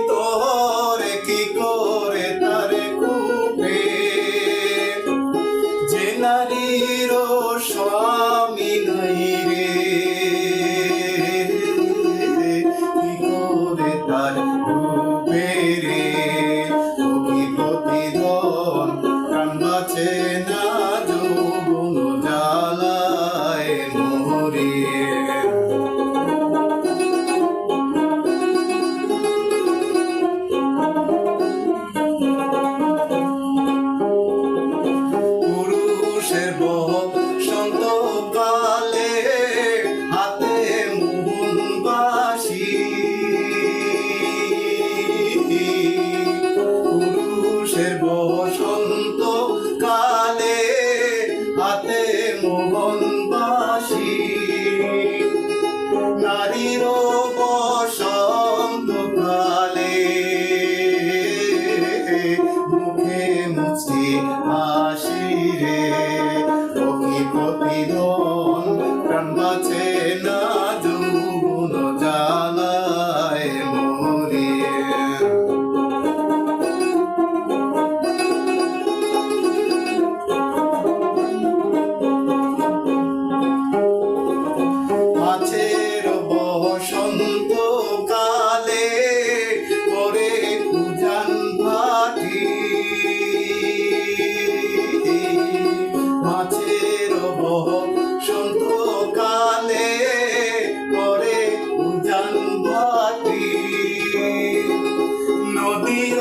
তোরে কি করে তারে কুপে যে নারীর স্বামী নাই রে কি করে তার কুপে রে প্রতিদিন প্রাণ বাঁচে না যৌবন জ্বালায় মোরে সন্তকালে হাতে মোহন বাসি পুরুষের বসন্ত কালে হাতে মোহন বাসি নারীর বসন্ত কালে মুখে মুছি হাসি রে প্রতিদিন প্রাণ বাঁচে না যৌবন জ্বালায় মোরে মাছের বসন্ত কালে করে উজান ভাটি মাছের বসন্ত কালে করে উজান ভাটি নদীর